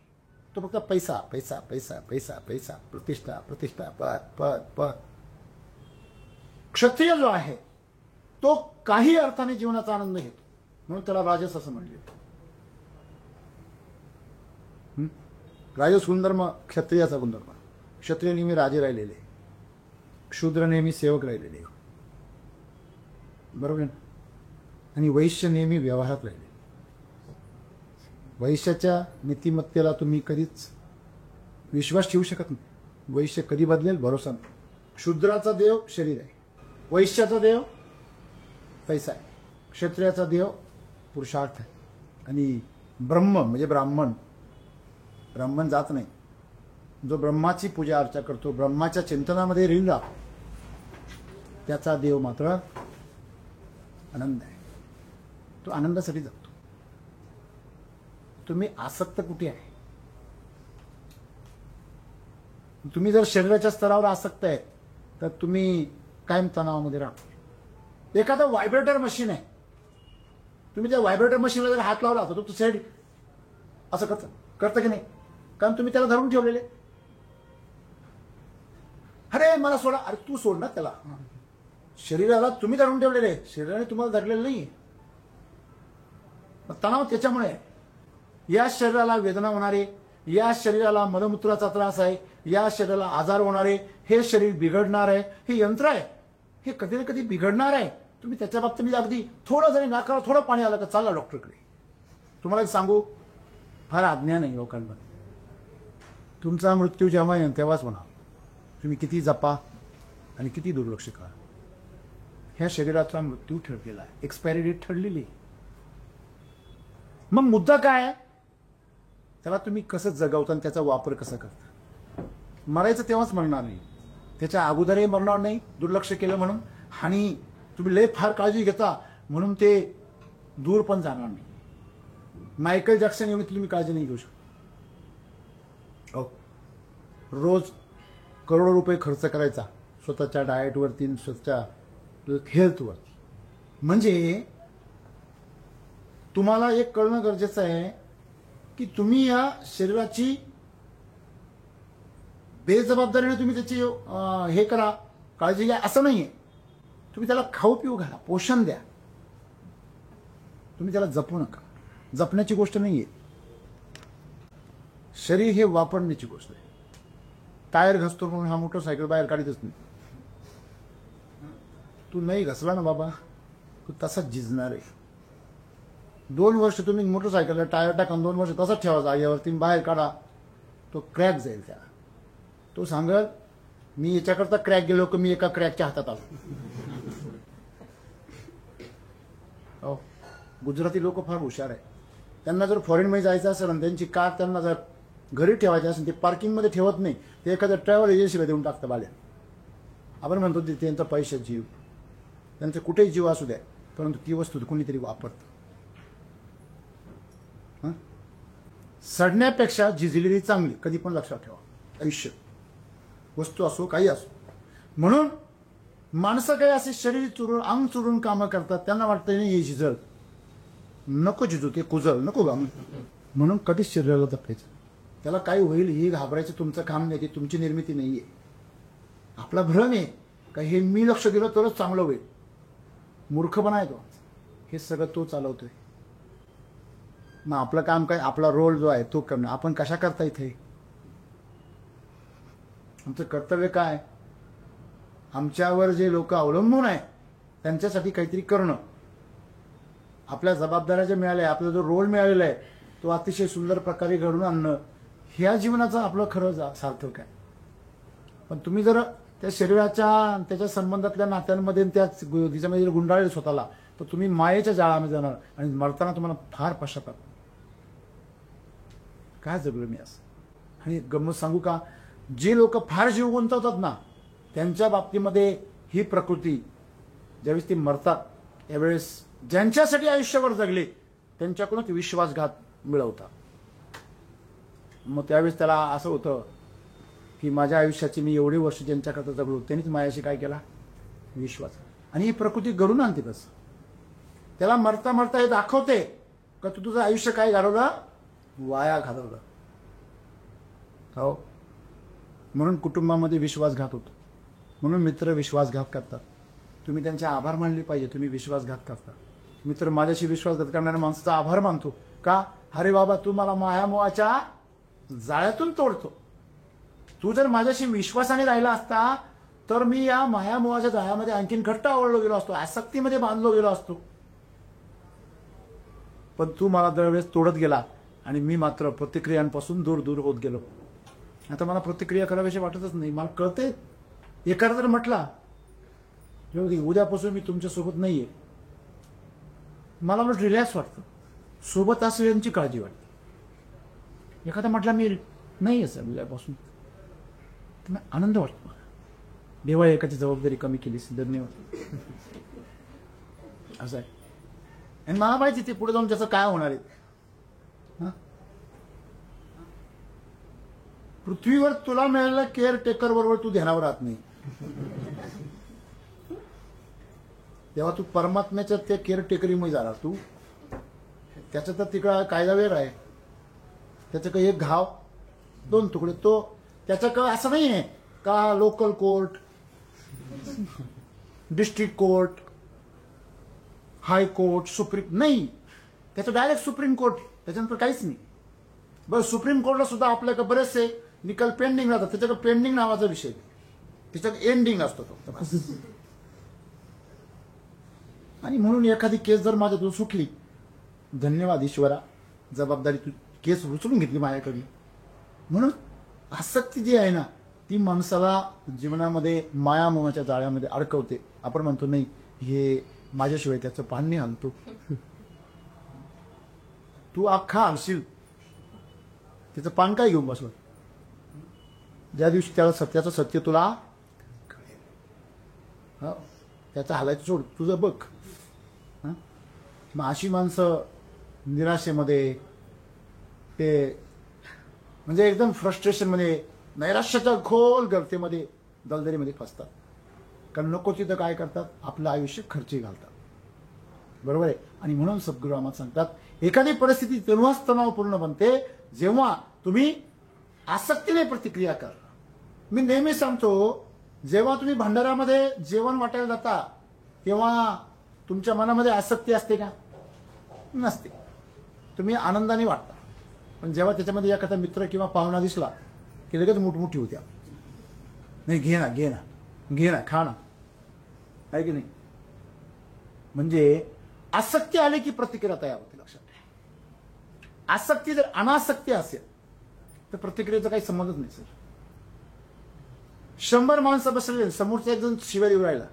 तो फक्त पैसा पैसा पैसा पैसा पैसा, प्रतिष्ठा प्रतिष्ठा, पद पद पद. क्षत्रिय जो आहे तो काही अर्थाने जीवनाचा आनंद घेतो, म्हणून त्याला राजस असं म्हणले. राजस गुणधर्म क्षत्रियाचा गुणधर्म. क्षत्रिय नेहमी राजे राहिलेले, शूद्र नेहमी सेवक राहिलेले. बरोबर ना? आणि वैश्य नेहमी व्यवहारात राहिले. वैश्याच्या नीतिमत्तेला तुम्ही कधीच विश्वास ठेवू शकत नाही. वैश्य कधी बदलेल भरोसा नाही. शूद्राचा देव शरीर आहे, वैश्याचा देव पैसा आहे, क्षत्रियाचा देव पुरुषार्थ आहे. आणि ब्रह्म म्हणजे ब्राह्मण, ब्राह्मण जात नाही. जो ब्रह्माची पूजा अर्चा करतो, ब्रह्माच्या चिंतनामध्ये रील राहतो, त्याचा देव मात्र आनंद आहे. तो आनंदासाठी जगतो. तुम्ही आसक्त कुठे आहे? तुम्ही जर शरीराच्या स्तरावर आसक्त आहे तर तुम्ही कायम तणावामध्ये राहतो. एखादं व्हायब्रेटर मशीन आहे, तुम्ही त्या व्हायब्रेटर मशीनला जर हात लावला तर तो साईड असं करतं की नाही? कारण तुम्ही त्याला धरून ठेवलेले. अरे मला सोडा, अरे तू सोड ना त्याला. शरीराला तुम्ही धरून ठेवलेले, शरीराने तुम्हाला धरलेलं नाही. तणाव त्याच्यामुळे आहे. या शरीराला वेदना होणारे, या शरीराला मलमूत्राचा त्रास आहे, या शरीराला आजार होणारे, हे शरीर बिघडणार आहे, हे यंत्र आहे, हे कधी ना कधी बिघडणार आहे. तुम्ही त्याच्या बाबतीत अगदी थोडं जरी नाकाला थोडं पाणी आलं का चालला डॉक्टरकडे. तुम्हाला एक सांगू, फार अज्ञान आहे लोकांमध्ये. तुमचा मृत्यू जेव्हा येईल तेव्हाच म्हणा, तुम्ही किती जपा आणि किती दुर्लक्ष करा. ह्या शरीराचा मृत्यू ठरलेला आहे, एक्सपायरी डेट ठरलेली. मग मुद्दा काय आहे, त्याला तुम्ही कसं जगवता आणि त्याचा वापर कसा करता. मरायचं तेव्हाच मरणार नाही, त्याच्या अगोदरही मरणार नाही दुर्लक्ष केलं म्हणून, आणि तुम्ही लय फार काळजी घेता म्हणून ते दूर पण जाणार नाही. मायकल जॅक्सन एवढी तुम्ही काळजी नाही घेऊ शकत. रोज करोडो रुपये खर्च करायचा स्वतःच्या डाएटवरती, स्वतःच्या हेल्थवरती. म्हणजे तुम्हाला एक कळणं गरजेचं आहे की तुम्ही या शरीराची बेजबाबदारीने तुम्ही त्याची हे करा, काळजी घ्या असं नाहीये. तुम्ही त्याला खाऊ पिऊ घाला, पोषण द्या, तुम्ही त्याला जपू नका. जपण्याची गोष्ट नाहीये, शरीर हे वापरण्याची गोष्ट आहे. टायर घसतो म्हणून हा मोटरसायकल बाहेर काढतच नाही. तू नाही घसला ना बाबा, तू तसाच झिजणार आहे. 2 वर्ष तुम्ही मोटरसायकलला टायर टाकून 2 वर्ष तसाच ठेवा जागेवरती, बाहेर काढा, तो क्रॅक जाईल. त्याला तो सांगल मी याच्याकरता क्रॅक गेलो की मी एका क्रॅकच्या हातात आलो. गुजराती लोक फार हुशार आहे. त्यांना जर फॉरेनमध्ये जायचं असेल आणि त्यांची कार त्यांना जर घरी ठेवायची असेल, ते पार्किंगमध्ये ठेवत नाही, ते एखाद्या ट्रॅव्हल एजन्सीला देऊन टाकतं बाल्या. आपण म्हणतो ते त्यांचा पैशाचा जीव, त्यांचे कुठेही जीव असू द्या, परंतु ती वस्तू कोणीतरी वापरतं. सडण्यापेक्षा झिजलेली चांगली, कधी पण लक्षात ठेवा. आयुष्य वस्तू असो काही असो. म्हणून माणसं काही असे शरीर चुरून अंग चुरून कामं करतात, त्यांना वाटतं नाही हे झिजल, नको झिजू, ते कुजल नको गा, म्हणून कधीच शरीराला जपायचं. त्याला काय होईल हे घाबरायचं तुमचं काम नाही, ती तुमची निर्मिती नाहीये. आपला भ्रम आहे का हे मी लक्ष दिलं तरच चांगलं होईल. मूर्खपणा आहे तो. हे सगळं तो चालवतोय. मग आपलं काम काय, आपला रोल जो आहे तो करणं. आपण कशा करता इथे, आमचं कर्तव्य काय, आमच्यावर जे लोक अवलंबून आहे त्यांच्यासाठी काहीतरी करणं. आपल्या जबाबदाऱ्या ज्या मिळाल्या, आपला जो रोल मिळालेला आहे तो अतिशय सुंदर प्रकारे घडून आणणं, ह्या जीवनाचं आपलं खरं सार्थक आहे. पण तुम्ही जर त्या शरीराच्या त्याच्या संबंधातल्या नात्यांमध्ये त्याच्यामध्ये जर गुंडाळले स्वतःला, तर तुम्ही मायेच्या जाळामध्ये जाणार आणि मरताना तुम्हाला फार पश्चाताप. काय जगलो मी असं. आणि गंमत सांगू का, जे लोक फार जीव गुंतवतात ना, त्यांच्या बाबतीमध्ये ही प्रकृती ज्यावेळेस ते मरतात त्यावेळेस ज्यांच्यासाठी आयुष्यभर जगले त्यांच्याकडूनच विश्वासघात मिळवतात. मग त्यावेळेस त्याला असं होतं की माझ्या आयुष्याची मी एवढी वर्ष ज्यांच्याकरता जगलो त्यांनीच माझ्याशी काय केला, विश्वास. आणि ही प्रकृती घडून आणते कसं, त्याला मरता मरता हे दाखवते का तू तुझं आयुष्य काय घालवलं, वाया घालवलं. हो, म्हणून कुटुंबामध्ये विश्वासघात होतो, म्हणून मित्र विश्वासघात करतात. तुम्ही त्यांचे आभार मानले पाहिजे. तुम्ही विश्वासघात करता. मित्र माझ्याशी विश्वासघात करणाऱ्या माणसाचा आभार मानतो का, अरे बाबा तू मला मायामोहाच्या जाळ्यातून तोडतो. तू जर माझ्याशी विश्वासाने राहिला असता तर मी या मायामोहाच्या जाळ्यामध्ये आणखीन घट्ट आवडलो गेलो असतो, आसक्तीमध्ये बांधलो गेलो असतो. पण तू मला दरवेळेस तोडत गेला आणि मी मात्र प्रतिक्रियांपासून दूर दूर होत गेलो. आता मला प्रतिक्रिया करावीशी वाटतच नाही. मला कळते, एखादा जर म्हटला उद्यापासून मी तुमच्यासोबत नाहीये, मला रिलॅक्स वाटतं, सोबत असं यांची काळजी वाटते. एखादा म्हटला मी नाही आहे सर उद्यापासून, तर आनंद वाटतो. देवा एकाची जबाबदारी कमी केली, धन्यवाद. असं आहे. आणि मला माहिती ते पुढे जाऊन त्याचं काय होणार आहे. पृथ्वीवर तुला मिळालेल्या केअर टेकर बरोबर तू ध्यानावर राहत नाही, तेव्हा तू परमात्म्याच्या त्या केअर टेकरीमध्ये जाणार. तू त्याचा तर तिकडा कायदा वेळ आहे. त्याचं काही एक घाव 2 तुकडे, तो त्याचं का असं नाही आहे का local court, district court, high court, supreme नाही. त्याचं डायरेक्ट सुप्रीम कोर्ट, त्याच्यानंतर काहीच नाही. बरं, सुप्रीम कोर्टला सुद्धा आपल्याकडे बरेचसे निकाल पेंडिंग राहतात. त्याच्याकडे पेंडिंग नावाचा विषय नाही. त्याच्याकडे एंडिंग असतो तो बस. आणि म्हणून एखादी केस जर माझ्यातून सुटली, धन्यवाद ईश्वरा, जबाबदारी तू केस उचलून घेतली माझ्याकडे. म्हणून आसक्ती जी आहे ना, ती माणसाला जीवनामध्ये मायामोहाच्या जाळ्यामध्ये अडकवते. आपण म्हणतो नाही, हे माझ्याशिवाय त्याचं पान नाही आणतो. तू अख्खा आणशील, त्याचं पान काय घेऊन बसलं? ज्या दिवशी त्याला सत्याचं सत्य तुला कळेल. हो, त्याचं हालायचं सोड, तुझं बघ. हं? मग अशी माणसं निराशेमध्ये, ते म्हणजे एकदम फ्रस्ट्रेशनमध्ये, नैराश्याच्या खोल गर्तेमध्ये, दलदलीमध्ये फसतात. कारण नको तिथं काय करतात, आपलं आयुष्य खर्ची घालतात. बरोबर आहे. आणि म्हणून सद्गुरू आम्हाला सांगतात, एखादी परिस्थिती तेव्हाच तणावपूर्ण बनते जेव्हा तुम्ही आसक्तीने प्रतिक्रिया करा. मी नेहमी सांगतो, जेव्हा तुम्ही भंडारामध्ये जेवण वाटायला जाता तेव्हा तुमच्या मनामध्ये आसक्ती असते का? नसते. तुम्ही आनंदाने वाटता. पण जेव्हा त्याच्यामध्ये एखादा मित्र किंवा पाहुणा दिसला की लगेच मोठमोठी होत्या. नाही, घे ना, घे ना, घे ना, खा ना, आहे की नाही? म्हणजे आसक्ती आली की प्रतिक्रिया तयार होते. लक्षात ठेवा. आसक्ती जर अनासक्ती असेल तर प्रतिक्रियेचा काही संबंधच नाही. सर, 100 माणसं बसलेले, समोरचा एक जण शिव्या देऊ राहिला,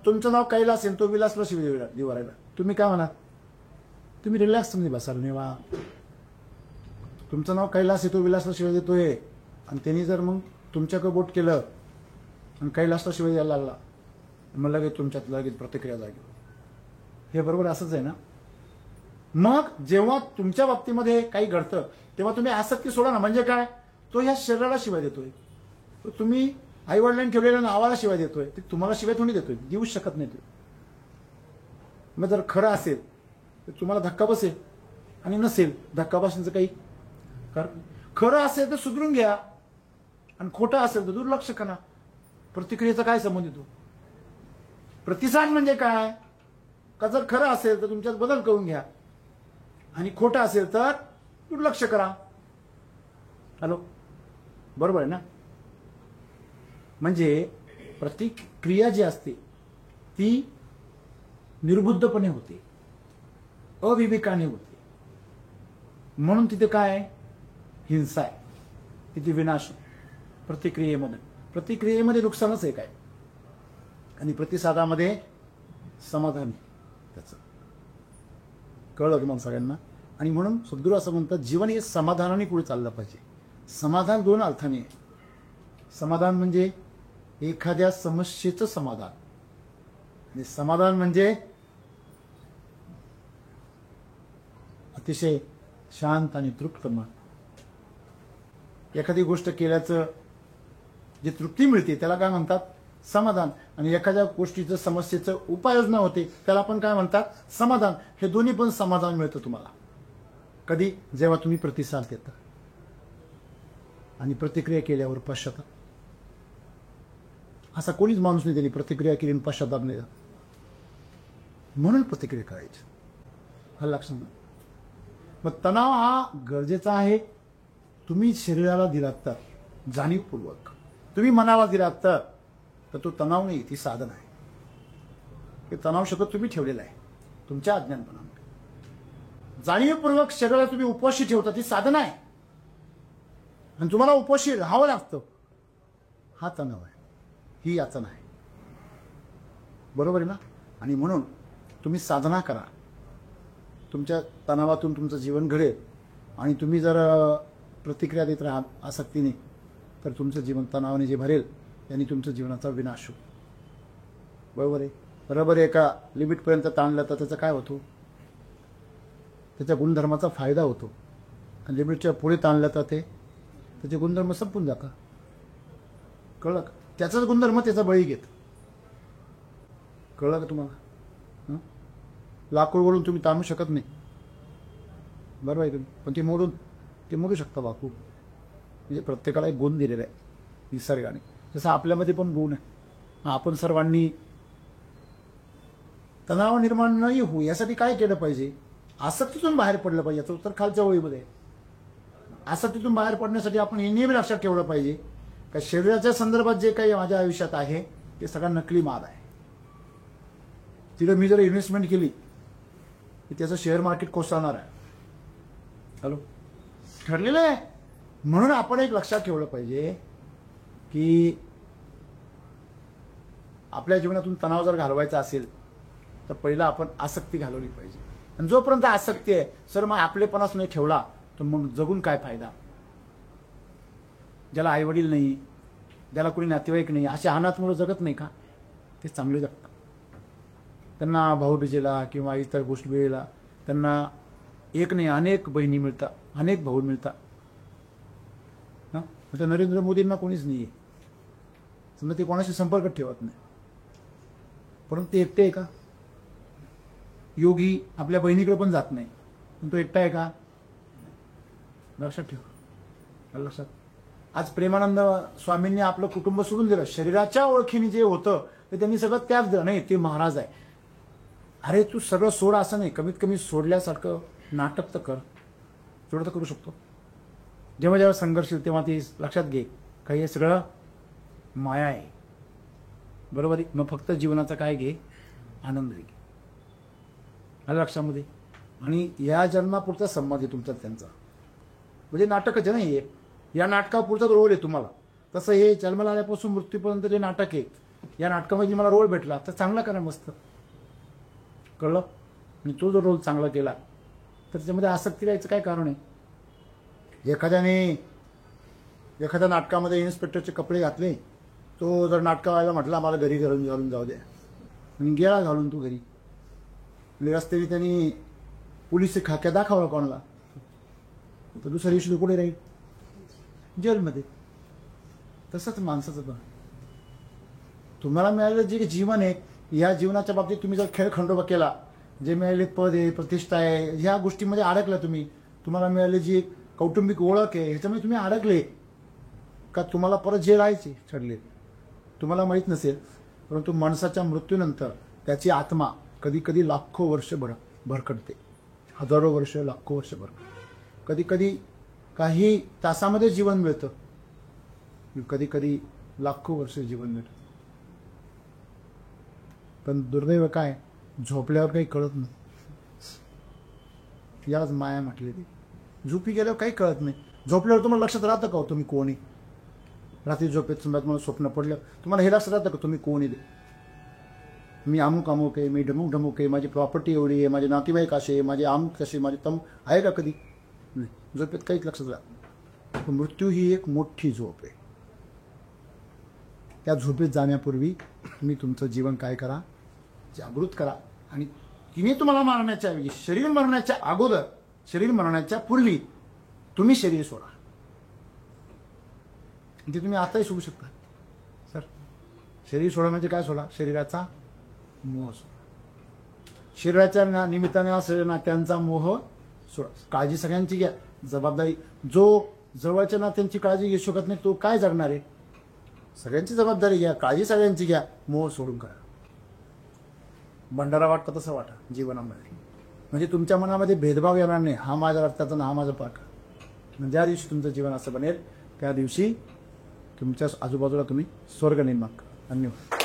तुमचं नाव कैलास असेल, तो विलासला शिव्या देऊ राहिला, तुम्ही काय म्हणा? तुम्ही रिलॅक्स तुम्ही बसाल निवा. तुमचं नाव कैलास आहे, तो विलासला शिवाय देतोय, आणि त्यांनी जर मग तुमच्याकडे बोट केलं आणि कैलासला शिवाय द्यायला लागला, मग लगेच तुमच्यात लगेच प्रतिक्रिया जागी. हे बरोबर असंच आहे ना? मग जेव्हा तुमच्या बाबतीमध्ये काही घडतं तेव्हा तुम्ही आसक्ती सोडा ना. म्हणजे काय? तो ह्या शरीराला शिवाय देतोय, तो तुम्ही आई वडिलांनी ठेवलेल्या नावाला शिवाय देतोय, ते तुम्हाला शिवाय थोडी देतोय, देऊच शकत नाही ते. मग जर खरं असेल तर तुम्हाला धक्का बसेल, आणि नसेल धक्का बसण्याचं काही कारण. खरं असेल तर सुधरून घ्या, आणि खोटं असेल तर दुर्लक्ष करा. प्रतिक्रियेचा काय संबंध येतो? प्रतिसाद म्हणजे काय? का जर खरं असेल तर तुमच्यात बदल करून घ्या, आणि खोटं असेल तर दुर्लक्ष करा. हॅलो, बरोबर आहे ना? म्हणजे प्रतिक्रिया जी असते ती निर्बुद्धपणे होते, अविवेकाने होते. म्हणून तिथे काय? हिंसा आहे, तिथे विनाश. प्रतिक्रियेमध्ये नुकसानच आहे काय, आणि प्रतिसादामध्ये समाधान त्याचं. कळलं की मग सगळ्यांना? आणि म्हणून सद्गुरू असं म्हणतात, जीवन हे समाधानाने पुढे चाललं पाहिजे. समाधान 2 अर्थाने आहे. समाधान म्हणजे एखाद्या समस्येचं समाधान, आणि समाधान म्हणजे अतिशय शांत आणि तृप्त मन. एखादी गोष्ट केल्याचं जी तृप्ती मिळते त्याला काय म्हणतात? समाधान. आणि एखाद्या गोष्टीचं, समस्येचं उपाययोजना होते त्याला पण काय म्हणतात? समाधान. हे दोन्ही पण समाधान मिळतं तुम्हाला कधी? जेव्हा तुम्ही प्रतिसाद देता आणि प्रतिक्रिया केल्यावर पश्चाताप. असा कोणीच माणूस नाही त्यांनी प्रतिक्रिया केली आणि पश्चाताप नाही. म्हणून प्रतिक्रिया करायची. हा लक्षात. मग तणाव हा गरजेचा आहे. तुम्ही शरीराला दिलात तर जाणीवपूर्वक, तुम्ही मनाला दिलात तर तो तणाव नाही, ती साधन आहे. हे तणाव शब्द तुम्ही ठेवलेला आहे तुमच्या अज्ञानपणामुळे. जाणीवपूर्वक शरीराला तुम्ही उपवाशी ठेवता, ती साधन आहे, आणि तुम्हाला उपवाशी राहावं लागतं. हा तणाव आहे, ही याचना आहे. बरोबर आहे ना? आणि म्हणून तुम्ही साधना करा, तुमच्या तणावातून तुमचं जीवन घडेल. आणि तुम्ही जर प्रतिक्रिया देत राहा आसक्तीने, तर तुमचं जीवन तणावाने जे भरेल त्यांनी तुमच्या जीवनाचा विनाश होईल. बरोबर आहे? बरोबर आहे. एका लिमिटपर्यंत ताणलं तर त्याचा काय होतो? त्याच्या गुणधर्माचा फायदा होतो. आणि लिमिटच्या पुढे ताणलं तर त्याचे गुणधर्म संपून जातात. कळलं का? त्याचाच गुणधर्म त्याचा बळी घेत. कळलं का तुम्हाला? लाकूड ओढून तुम्ही ताणू शकत नाही, बरोबर आहे तुम्ही, पण ते मोडू शकता लाकूड. म्हणजे प्रत्येकाला एक गुण दिलेला आहे निसर्गाने. जसं आपल्यामध्ये पण गुण आहे. आपण सर्वांनी तणाव निर्माण नाही होऊ यासाठी काय केलं पाहिजे? आसक्तीतून बाहेर पडलं पाहिजे. याचं उत्तर खालच्या ओळीमध्ये आहे. आसक्तीतून बाहेर पडण्यासाठी आपण हे नेहमी लक्षात ठेवलं पाहिजे का शरीराच्या संदर्भात जे काही माझ्या आयुष्यात आहे ते सगळा नकली माल आहे. तिथे मी जर इन्व्हेस्टमेंट केली की त्याचं शेअर मार्केट कोसळणार आहे. हॅलो, ठरलेलं आहे. म्हणून आपण एक लक्षात ठेवलं पाहिजे की आपल्या जीवनातून तणाव जर घालवायचा असेल तर पहिला आपण आसक्ती घालवली पाहिजे. आणि जोपर्यंत आसक्ती आहे सर मग आपलेपणाच नाही ठेवला तर मग जगून काय फायदा. ज्याला आईवडील नाही, ज्याला कोणी नातेवाईक नाही, अशा अनाथ मुलं जगत नाही का, ते चांगले जगतात. त्यांना भाऊबीजेला किंवा इतर गोष्टी वेळेला त्यांना एक नाही अनेक बहिणी मिळतात, अनेक भाऊ मिळतात. हां, म्हणजे नरेंद्र मोदींना कोणीच नाही आहे. समजा ते कोणाशी संपर्क ठेवत नाही, परंतु ते एकटे आहे का. योगी आपल्या बहिणीकडे पण जात नाही, पण तो एकटा आहे का. लक्षात ठेव. लक्षात. आज प्रेमानंद स्वामींनी आपलं कुटुंब सोडून दिलं. शरीराच्या ओळखीने जे होतं ते त्यांनी सगळं त्याग दिलं. नाही, ते महाराज आहे. अरे तू सगळं सोड असं नाही, कमीत कमी सोडल्यासारखं नाटक तर कर. तेवढं तर करू शकतो. जेव्हा जेव्हा संघर्ष येईल तेव्हा ते लक्षात घे काही हे सगळं माया आहे. बरोबर आहे. मग फक्त जीवनाचा काय घे, आनंद घे. आलं लक्षामध्ये. आणि या जन्मापुरता संबंध आहे तुमचा त्यांचा. म्हणजे नाटकच नाही आहे. या नाटकापुरचाच रोल आहे तुम्हाला. तसं हे जन्माला आल्यापासून मृत्यूपर्यंत जे नाटक आहे, या नाटकामध्ये मला रोल भेटला तर चांगला करा, मस्त. कळलं. आणि तो जो रोल चांगला केला तर त्याच्यामध्ये आसक्ती राहायचं काय कारण आहे. एखाद्या नाटकामध्ये इन्स्पेक्टरचे कपडे घातले, तो जर नाटकावाला म्हटला मला घरी घालून जाऊ द्या, आणि गेला घालून तू घरी. रस्त्याने त्यांनी पोलीस खाक्या दाखवला कोणाला तर दुसऱ्या दिवशी तो कुठे राहील, जेलमध्ये. तसंच माणसाचं पण. तुम्हाला मिळालेलं जे जीवन आहे, या जीवनाच्या बाबतीत तुम्ही जर खेळखंडोबा केला, जे मिळाले पद आहे, प्रतिष्ठा आहे, ह्या गोष्टीमध्ये अडकला तुम्ही. तुम्हाला मिळाली जी कौटुंबिक ओळख आहे ह्याच्यामध्ये तुम्ही अडकले का, तुम्हाला परत जेल राहायचे ठरले. तुम्हाला माहीत नसेल, परंतु माणसाच्या मृत्यूनंतर त्याची आत्मा कधी कधी लाखो वर्ष भरकटते. हजारो वर्ष, लाखो वर्ष भरकटते. कधी कधी काही तासामध्ये जीवन मिळतं, कधी कधी लाखो वर्ष जीवन मिळतं. पण दुर्दैव काय, झोपल्यावर काही कळत नाही. याच माया म्हटलेली. झोपी गेल्यावर काही कळत नाही. झोपल्यावर तुम्हाला लक्षात राहतं का तुम्ही कोणी. रात्री झोपेत समजा तुम्हाला स्वप्न पडलं, तुम्हाला हे लक्षात राहतं का तुम्ही कोणी. मी अमुक अमुक आहे, मी ढमुक ढमुक आहे, माझी प्रॉपर्टी एवढी आहे, माझे नातेवाईक असे, माझे अमुक कसे, माझे तम आहे का कधी नाही. झोपेत काहीच लक्षात राहत. मृत्यू ही एक मोठी झोप आहे. त्या झोपेत जाण्यापूर्वी तुम्ही तुमचं जीवन काय करा, जागृत करा. आणि तिने तुम्हाला मारण्याच्या ऐवजी शरीर मरण्याच्या अगोदर, शरीर मरण्याच्या पूर्वी तुम्ही शरीर सोडा. ते तुम्ही आताही सोडू शकता. सर, शरीर सोडा म्हणजे काय सोडा, शरीराचा मोह सोडा. शरीराच्या निमित्ताने असेल नात्यांचा मोह सोडा. काळजी सगळ्यांची घ्या. जबाबदारी, जो जवळच्या नात्यांची काळजी घेऊ शकत नाही तो काय जगणार आहे. सगळ्यांची जबाबदारी घ्या, काळजी सगळ्यांची घ्या, मोह सोडून करा. भंडारा वाटतं तसं वाटा जीवनामध्ये. म्हणजे तुमच्या मनामध्ये भेदभाव येणार नाही. हा माझ्या रक्ताचा ना हा माझा पाठ. ज्या दिवशी तुमचं जीवन असं बनेल त्या दिवशी तुमच्या आजूबाजूला तुम्ही स्वर्ग निर्माण करा. धन्यवाद.